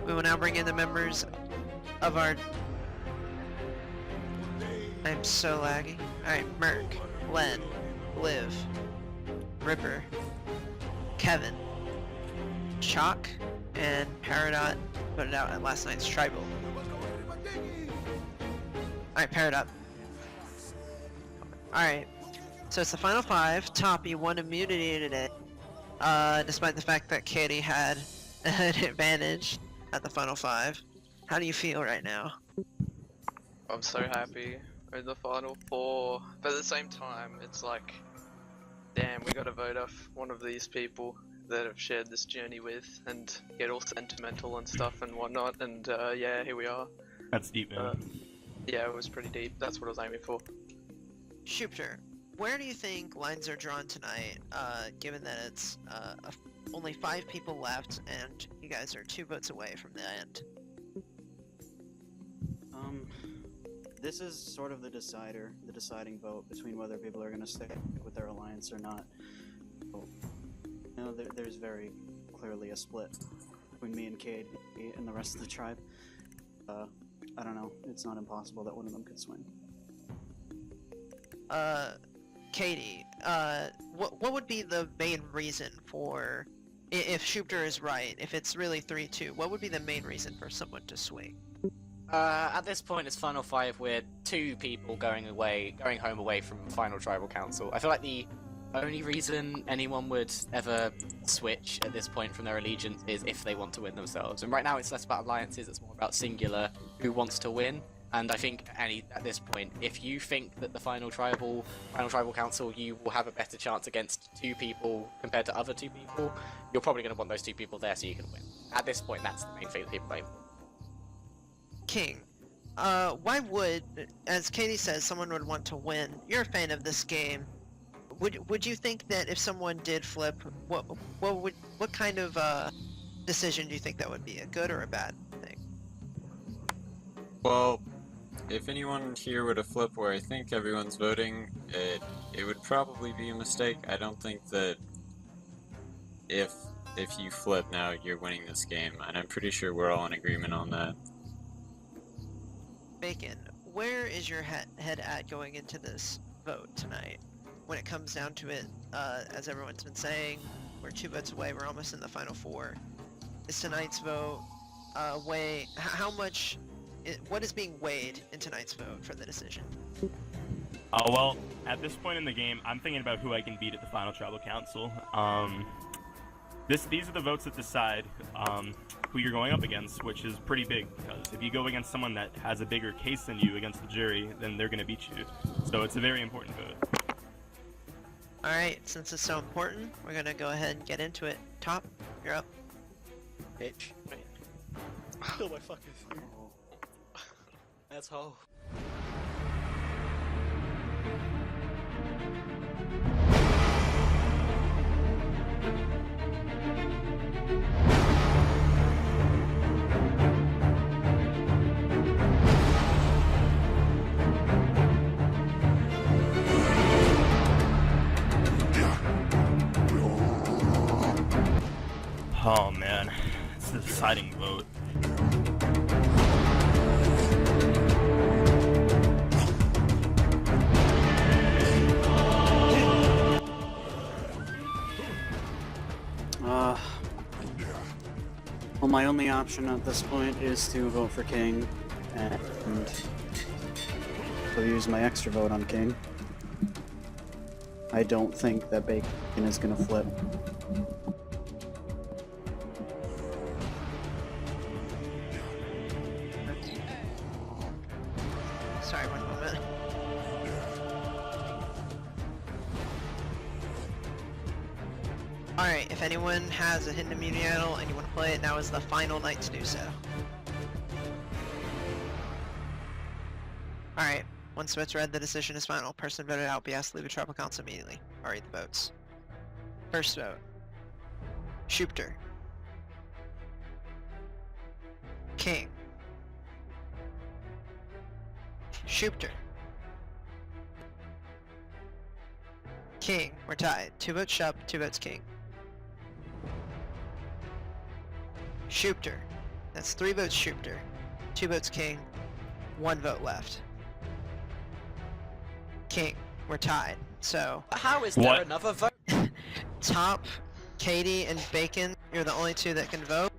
We will now bring in the members of our... I'm so laggy. Alright, Merc, Len, Liv, Ripper, Kevin, Chalk, and Peridot voted out at last night's tribal. Alright, Peridot. Alright, so it's the final 5. Toppy won immunity today, despite the fact that Katie had an advantage at the final 5. How do you feel right now? I'm so happy we're in the final 4, but at the same time, it's like, damn, we gotta vote off one of these people that I've shared this journey with and get all sentimental and stuff and whatnot, and yeah, here we are. That's deep, man. Yeah, it was pretty deep. That's what I was aiming for. Shooter, where do you think lines are drawn tonight, given that it's only 5 people left and you guys are 2 votes away from the end? This is sort of the deciding vote between whether people are going to stick with their alliance or not. So, you know, there's very clearly a split between me and Cade and the rest of the tribe. I don't know, it's not impossible that one of them could swing. Katie, what would be the main reason for, if Shooter is right, if it's really 3-2, what would be the main reason for someone to swing? At this point, it's final 5 with 2 people going home away from final tribal council. I feel like the only reason anyone would ever switch at this point from their allegiance is if they want to win themselves. And right now, it's less about alliances; it's more about singular who wants to win. And I think at this point, if you think that the final tribal council, you will have a better chance against 2 people compared to other 2 people, you're probably going to want those 2 people there so you can win. At this point, that's the main thing that people aim for. King, why would, as Katie says, someone would want to win? You're a fan of this game. Would you think that if someone did flip, what kind of decision do you think that would be? A good or a bad thing? Well, if anyone here were to flip where I think everyone's voting, it would probably be a mistake. I don't think that if you flip now, you're winning this game, and I'm pretty sure we're all in agreement on that. Bacon, where is your head at going into this vote tonight? When it comes down to it, as everyone's been saying, we're 2 votes away, we're almost in the final 4. Is tonight's vote how much, what is being weighed in tonight's vote for the decision? Well, at this point in the game, I'm thinking about who I can beat at the final tribal council. These are the votes that decide who you're going up against, which is pretty big, because if you go against someone that has a bigger case than you against the jury, then they're going to beat you. So it's a very important vote. Alright, since it's so important, we're going to go ahead and get into it. Top, you're up. Bitch. Oh my fucking throat. Asshole. Oh man, it's the deciding vote. Well, my only option at this point is to vote for King, and so use my extra vote on King. I don't think that Bacon is gonna flip. Sorry, one moment. Alright, if anyone has a hidden immunity idol and you want to play it, now is the final night to do so. Alright, once the vote's read, the decision is final. Person voted out will be asked to leave the tribal council immediately. I'll read the votes. First vote. Schupter. King. Schupter. King. We're tied. 2 votes Shup, 2 votes King. Schupter. That's 3 votes Schupter, 2 votes King, 1 vote left. King. We're tied. So, How is there What? another vote? Top, Katie, and Bacon, you're the only 2 that can vote.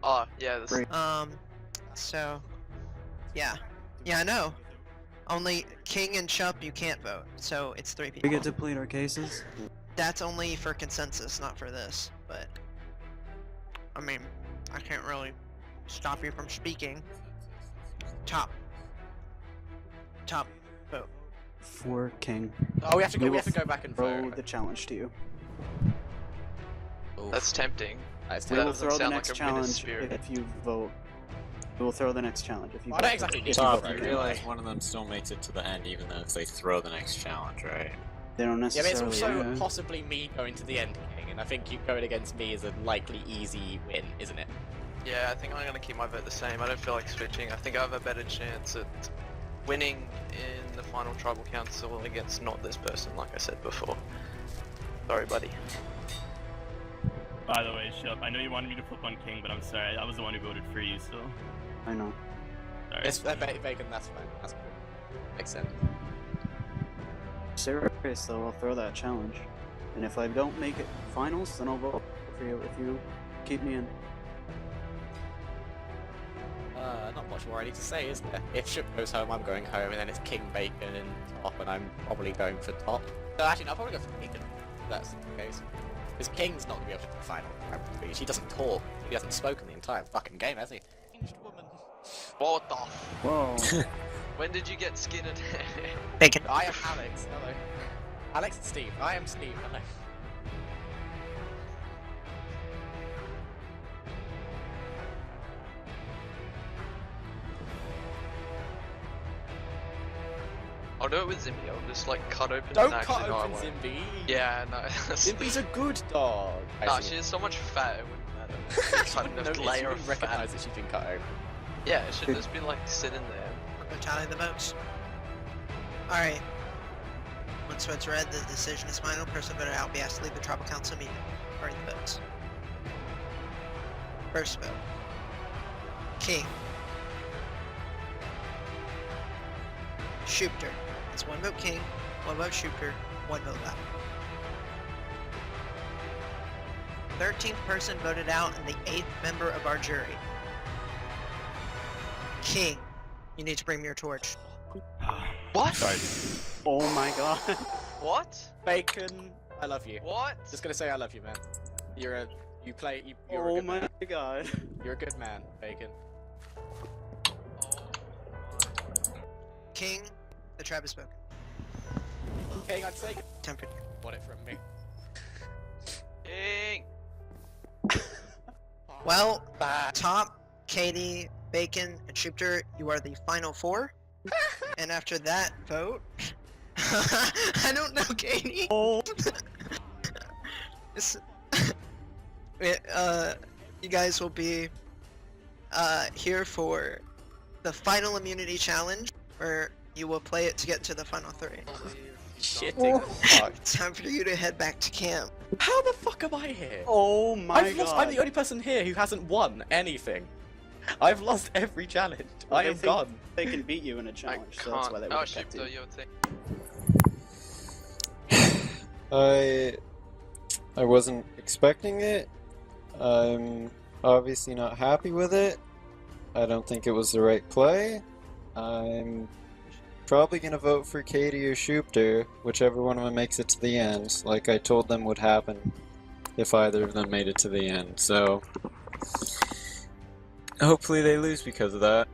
Oh, yeah, this... So, yeah. Yeah, I know. Only King and Shup you can't vote, so it's 3 We people. get to plead our cases. That's only for consensus, not for this, but... I mean, I can't really stop you from speaking. Top vote. For King. Oh, we have to We go. We will have to go back and Throw vote. the challenge to you. Oof. That's tempting. That's We That will doesn't throw the sound next like a winner's challenge spirit. if you vote. We will throw the next challenge if you I vote. don't exactly need to Top, vote you anyway. realize one of them still makes it to the end, even though if they throw the next challenge, right? They don't Yeah, but necessarily. it's also yeah. possibly me going to the end, King, and I think you going against me is a likely easy win, isn't it? Yeah, I think I'm gonna keep my vote the same. I don't feel like switching. I think I have a better chance at winning in the final tribal council against not this person, like I said before. Sorry, buddy. By the way, Shup, I know you wanted me to flip on King, but I'm sorry. I was the one who voted for you, so... I know. Sorry. It's Bacon, that's fine. That's cool. Makes sense. Serious though, I'll throw that challenge. And if I don't make it finals, then I'll vote for you if you keep me in. Not much more I need to say, is there? If Ship goes home, I'm going home, and then it's King, Bacon, and Top, and I'm probably going for Top. No, actually, no, I'll probably go for Bacon, if that's the case. Because King's not going to be able to do the final round. She doesn't talk. He hasn't spoken the entire fucking game, has he? Changed woman. What the Whoa. When did you get skin in? Bacon. I am Alex, hello. Alex and Steve. I am Steve, hello. I'll do it with Zimby. I'll just like cut open Don't and actually cut no, I open won't. Zimby! Yeah, no. Zimby's a good dog! Nah, she has so much fat, it wouldn't matter. She Kind wouldn't of notice, layer she of wouldn't fat. recognise that she's been cut open. Yeah, it should just be like sitting there. Go tally the votes. Alright. Once votes read, the decision is final. Person voted out will be asked to leave the tribal council meeting. I'll read the votes. First vote. King. Schupter. That's 1 vote King, 1 vote Schupter, 1 vote left. 13th person voted out and the 8th member of our jury. King. You need to bring me your torch. What? Sorry. Oh my god. What? Bacon, I love you. What? Just gonna say I love you, man. You're a Oh good my man. god. You're a good man, Bacon. King, the tribe has spoken. King, I'd say Tempered. want it from me. King! Well, Top, Katie, Bacon, and Schupter, you are the final 4. And after that vote, I don't know, Katie. Oh. It's- you guys will be here for the final immunity challenge, where you will play it to get to the final 3. Shitting fuck. It's time for you to head back to camp. How the fuck am I here? Oh my I've god. lost. I'm the only person here who hasn't won anything. I've lost every challenge. I am think gone. They can beat you in a I challenge, can't. so that's why they would Oh, have shoot, kept so you. you're I wasn't expecting it. I'm obviously not happy with it. I don't think it was the right play. I'm probably gonna vote for Katie or Schupter, whichever one of them makes it to the end, like I told them would happen if either of them made it to the end. So hopefully they lose because of that.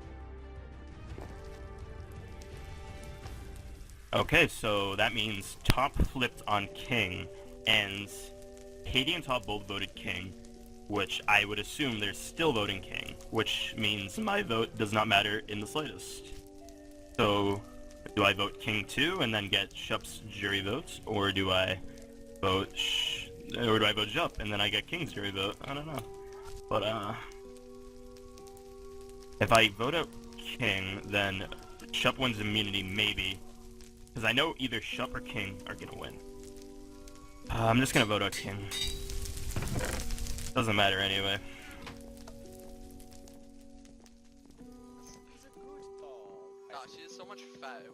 Okay, so that means Top flipped on King, and Katie and Top both voted King, which I would assume they're still voting King, which means my vote does not matter in the slightest. So, do I vote King 2 and then get Shup's jury votes, or do I vote Jup and then I get King's jury vote? I don't know. But if I vote out King, then Shup wins immunity, maybe, because I know either Shup or King are gonna win. I'm just gonna vote out King. Doesn't matter anyway. Nah, she has so much fat.